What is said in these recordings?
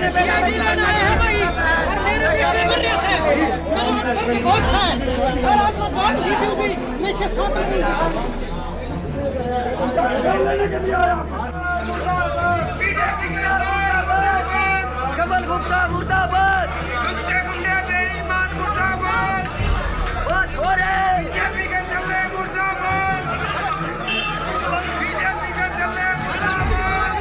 ने लेना है भाई, और मेरे प्यारे मर्रे से मेरा हाथ करके बहुत सा है, और आज मैं जान जीती हूँ भी मैं इसके साथ लेने के लिए आया। कमल गुप्ता मुर्दाबाद, लुच्चे गुंडे बेईमान मुर्दाबाद, बहुत हो रहे बीजेपी के चले मुर्दाबाद, बीजेपी के चले मुर्दाबाद,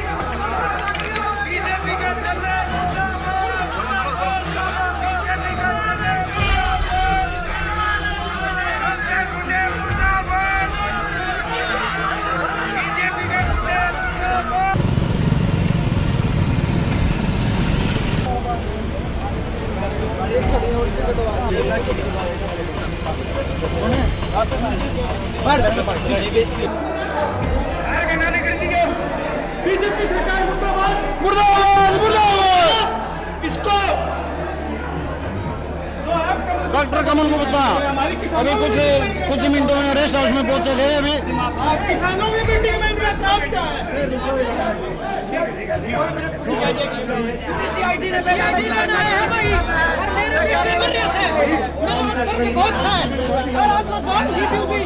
बीजेपी के चले मुर्दाबाद, बीजेपी के चले मुर्दाबाद, लुच्चे गुंडे मुर्दाबाद, बीजेपी के गुंडे मुर्दाबाद। बीजेपी सरकार मुर्दाबाद मुर्दाबाद मुर्दाबाद। इसको डॉक्टर कमल गुप्ता अभी कुछ मिनटों में रेस्ट हाउस में पहुंचे थे। अभी किसानों की मीटिंग में इनका काम क्या है? सीआईडी ने लेना है भाई, और मेरे प्यारे मर्रे से मेरा हाथ करके बहुत सा है, और आज मैं जान जीती हूँ भी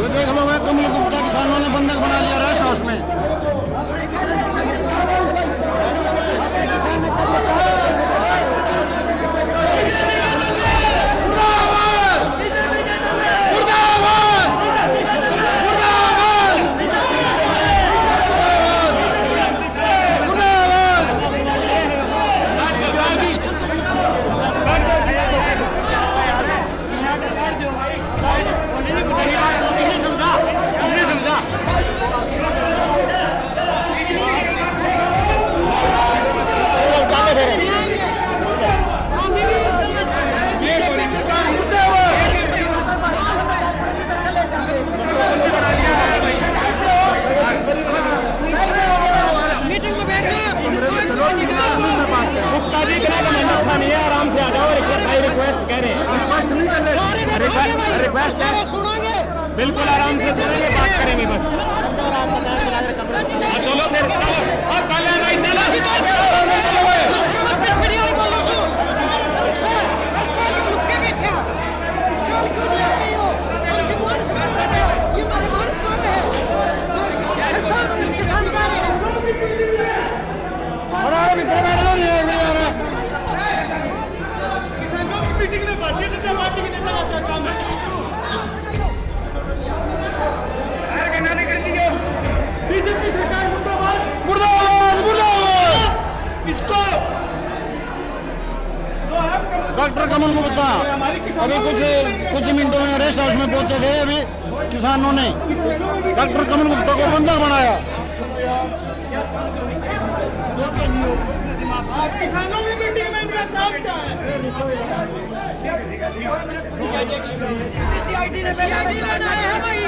देख लो मैं कमल गुप्ता किसानों ने बंधक बना लिया रेस्ट हाउस में। बिल्कुल आराम से सुनेंगे, बात करेंगे बस। चलो फिर किसानों की मीटिंग में भारतीय जनता पार्टी के नेता का काम है। बीजेपी सरकार मुर्दाबाद मुर्दाबाद मुर्दाबाद। इसको डॉक्टर कमल गुप्ता अभी कुछ मिनटों में रेस्ट हाउस में पहुंचे थे। अभी किसानों ने डॉक्टर कमल गुप्ता को बंधक बनाया। किसानों की मीटिंग में इनका काम क्या है? सीआईडी ने लेना है भाई,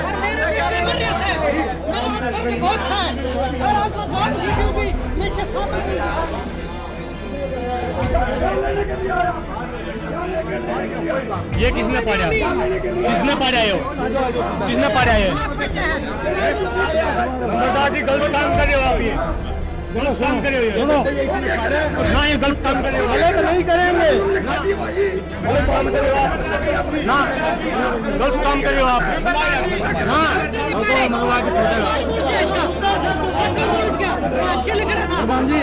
और मेरे प्यारे मर्रे से मेरा हाथ करके बहुत सा है, और आज मैं जान जीती हूँ भी मैं इसके साथ लेने के लिए आया। ये किसने पढ़ा? किसने पढ़ा है? किसने पढ़ा है? जी गलत काम कर रहे हो आप, ये गलत काम कर रहे हो। ना ये गलत काम कर रहे हो, गलत नहीं करेंगे गलत काम कर रहे हो आप ना, गलत काम कर रहे हो आप ना। मंगवा के प्रधान जी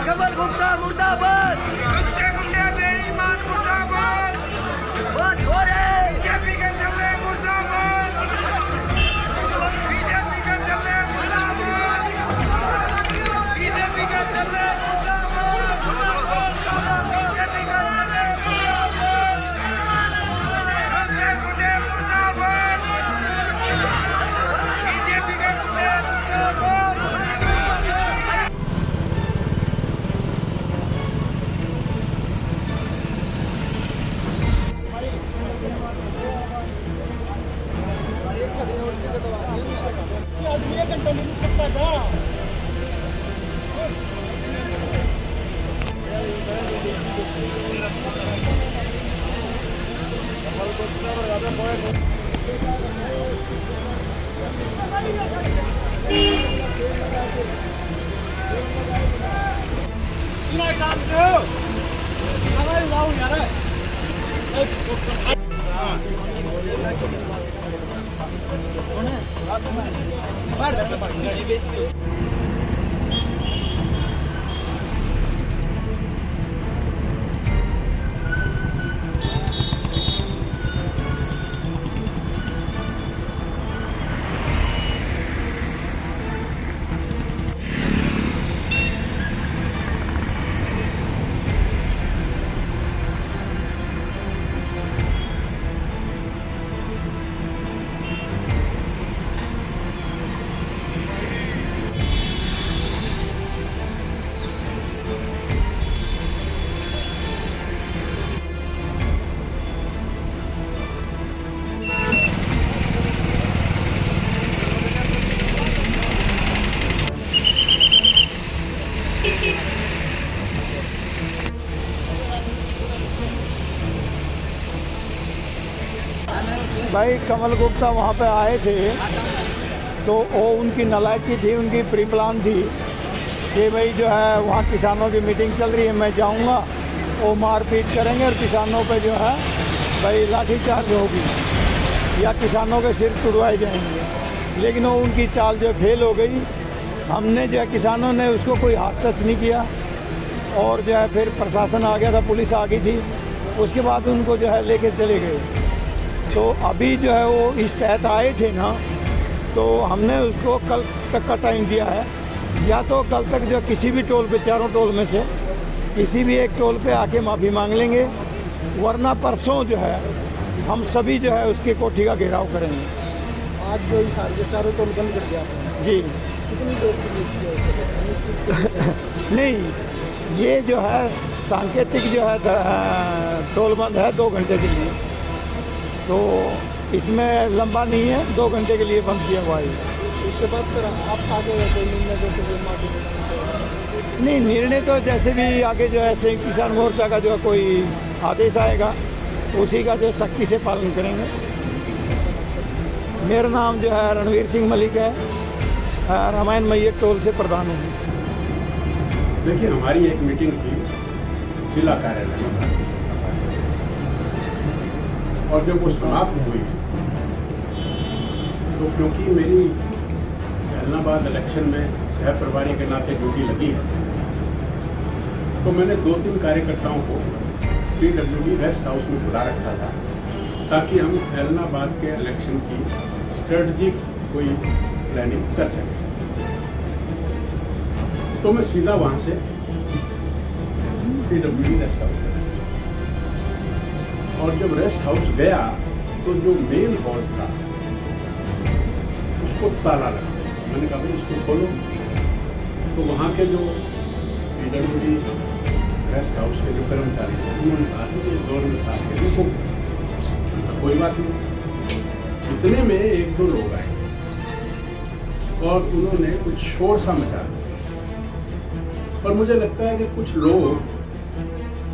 कमल गुप्ता मुर्दाबाद, लुच्चे गुंडे बेईमान मुर्दाबाद, बहुत हो रहे बीजेपी के चले मुर्दाबाद। भाई कमल गुप्ता वहाँ पे आए थे तो वो उनकी नालायकी थी, उनकी प्री प्लान थी कि भाई जो है वहाँ किसानों की मीटिंग चल रही है, मैं जाऊँगा, वो मारपीट करेंगे और किसानों पे जो है भाई लाठीचार्ज होगी या किसानों के सिर तुड़वाए जाएंगे। लेकिन वो उनकी चाल जो फेल हो गई। हमने जो है किसानों ने उसको कोई हाथ टच नहीं किया और जो है फिर प्रशासन आ गया था, पुलिस आ गई थी, उसके बाद उनको जो है लेके चले गए। तो अभी जो है वो इस तहत आए थे ना, तो हमने उसको कल तक का टाइम दिया है, या तो कल तक जो किसी भी टोल पे, चारों टोल में से किसी भी एक टोल पे आके माफ़ी मांग लेंगे, वरना परसों जो है हम सभी जो है उसके कोठी का घेराव करेंगे। आज जो ही सारे चारों टोल बंद कर दिया आपने। जी कितनी देर के लिए किया है? नहीं, ये जो है सांकेतिक जो है टोल बंद है 2 घंटे के लिए, तो इसमें लंबा नहीं है, 2 घंटे के लिए बंद किया हुआ है। उसके बाद सर आप आगे कोई निर्णय जैसे नहीं, निर्णय तो जैसे भी आगे जो है संयुक्त किसान मोर्चा का जो है कोई आदेश आएगा उसी का जो सख्ती से पालन करेंगे। मेरा नाम जो है रणवीर सिंह मलिक है, रामायण मैयत टोल से प्रधान हूँ। देखिए, हमारी एक मीटिंग थी जिला कार्यालय में और जब वो समाप्त हुई तो क्योंकि मेरी ऐलनाबाद इलेक्शन में सह प्रभारी के नाते ड्यूटी लगी है, तो मैंने 2-3 कार्यकर्ताओं को PWD रेस्ट हाउस में बुला रखा था ताकि हम ऐलनाबाद के इलेक्शन की स्ट्रेटजिक कोई प्लानिंग कर सकें। तो मैं सीधा वहाँ से PWD रेस्ट हाउस गया और जब रेस्ट हाउस गया तो जो मेन हॉल था उसको ताला लगा। मैंने कहा भाई इसको खोलो, तो वहाँ के जो PWD रेस्ट हाउस के जो कर्मचारी थे उन्होंने कहा कि गवर्नमेंट साहब के देखो, कोई बात नहीं। इतने में 1-2 लोग आए और उन्होंने कुछ शोर सा मचा दिया और मुझे लगता है कि कुछ लोग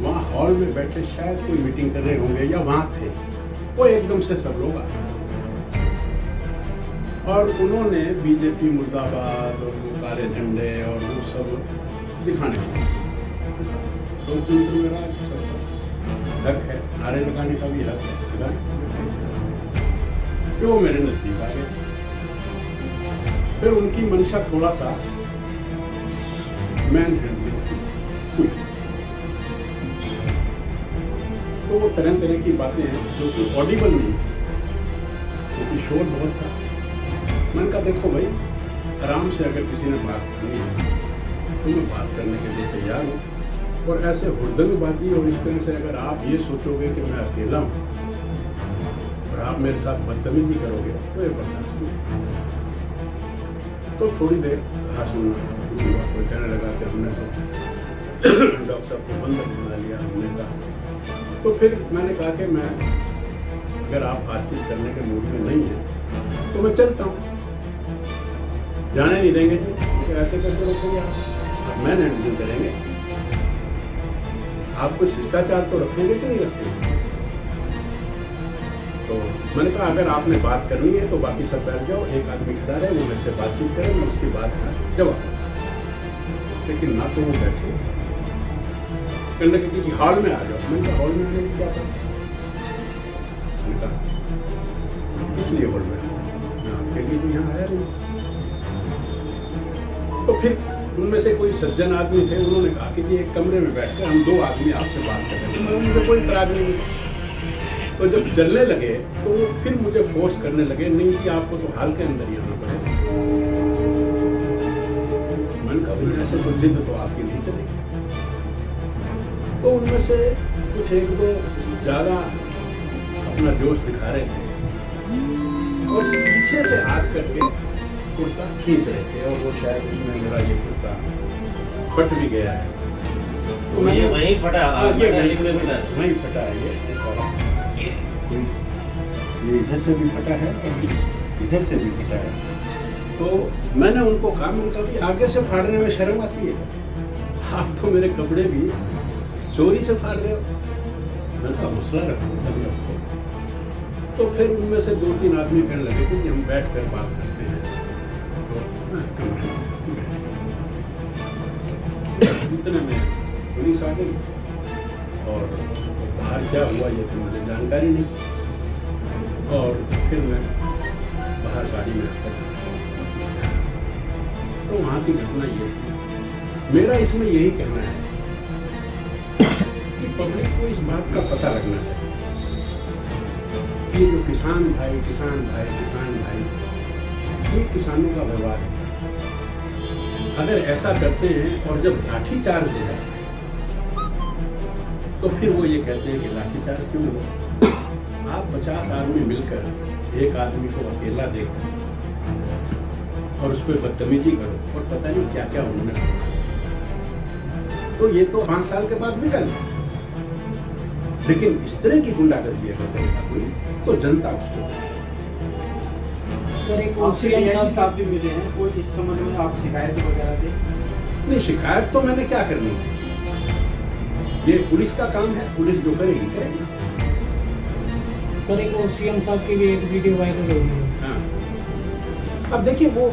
वहाँ हॉल में बैठे शायद कोई मीटिंग कर रहे होंगे या वहाँ थे, वो एकदम से सब लोग आए और उन्होंने बीजेपी मुर्दाबाद और वो काले झंडे और वो सब दिखाने लगे। तो मेरा हक है, नारे लगाने का भी हक है, कि वो मेरे नजदीक आ गए। फिर उनकी मंशा थोड़ा सा मैन हैंडलिंग हुई, तो वो तरह तरह की बातें हैं जो कि ऑडिबल नहीं थी क्योंकि शोर बहुत था। मैंने कहा देखो भाई, आराम से अगर किसी ने बात करनी है तो मैं बात करने के लिए तैयार हूँ, और ऐसे हुड़दंगबाजी और इस तरह से अगर आप ये सोचोगे कि मैं अकेला हूँ और आप मेरे साथ बदतमीजी करोगे तो ये बर्दाश्त नहीं। तो थोड़ी देर कहा सुनना हुआ, कोई कहने लगा कि हमने तो डॉक्टर साहब को बंदर बना लिया। हमने कहा तो फिर मैंने कहा कि मैं अगर आप बातचीत करने के मूड में नहीं है तो मैं चलता हूँ। जाने नहीं देंगे जी, तो ऐसे कैसे रोकेंगे आप मैन हैंडलिंग करेंगे, आप कोई शिष्टाचार तो रखेंगे कि नहीं रखेंगे। तो मैंने कहा अगर आपने बात करनी है तो बाकी सब बैठ जाओ, एक आदमी खड़ा रहे, वो मेरे से बातचीत करे, मैं उसकी बात का जवाब दूं। लेकिन ना तो वो बैठे, कहने लगे कि हॉल में आ जाओ। मैंने कहा हॉल में आने की क्या बात? मैंने कहा किस लिए हॉल में आऊं? मैं आपके लिए तो यहाँ आया नहीं। तो फिर उनमें से कोई सज्जन आदमी थे, उन्होंने कहा कि जी एक कमरे में बैठकर हम 2 आदमी आपसे बात कर रहे हैं। तो मैं उनसे कोई इतराज नहीं। तो जब चलने लगे तो वो फिर मुझे फोर्स करने लगे, नहीं कि आपको तो हाल के अंदर ही आना पड़ेगा। मैंने कहा भाई ऐसे तो जिद तो आपकी नहीं चलेगी। तो उनमें से कुछ 1-2 ज़्यादा अपना जोश दिखा रहे थे और पीछे से हाथ करके कुर्ता खींच रहे थे, और वो शायद उसमें मेरा ये कुर्ता फट भी गया है। तो मैंने वहीं फटा, हाँ, ये वहीं फटा है ये सारा। ये इधर से भी फटा है और इधर से भी फटा है। तो मैंने उनको कहा, मैंने कहा कि आगे से फाड़ने में शर्म आती है? आप तो मेरे कपड़े भी चोरी से फाड़ रहे हो। मैंने कहा हौसला रखो, तभी रखो। तो फिर उनमें से 2-3 आदमी कहने लगे कि हम बैठ कर बात करते हैं। तो इतने में पुलिस आ गई और बाहर क्या हुआ ये तो मुझे जानकारी नहीं। और फिर मैं बाहर गाड़ी में आकर तो वहाँ की घटना ये थी। मेरा इसमें यही कहना है कि पब्लिक को इस बात का पता लगना चाहिए कि जो किसान भाई, ये किसानों का व्यवहार है। अगर ऐसा करते हैं और जब लाठीचार्ज हो जाए तो फिर वो ये कहते हैं कि लाठीचार्ज क्यों हुआ? आप 50 आदमी मिलकर एक आदमी को अकेला देखकर और उस पर बदतमीजी करो और पता नहीं क्या क्या उन्होंने करना। तो ये तो 5 साल के बाद निकल, लेकिन इस तरह की गुंडागर्दी अगर करेगा कोई तो जनता उसको। सर एक सीएम साहब भी मिले हैं, कोई इस संबंध में आप शिकायत वगैरह दें? नहीं, शिकायत तो मैंने क्या करनी है, ये पुलिस का काम है, पुलिस जो करेगी करेगी। सर एक सीएम साहब की भी एक वीडियो वायरल हो रही है। हाँ, अब देखिए वो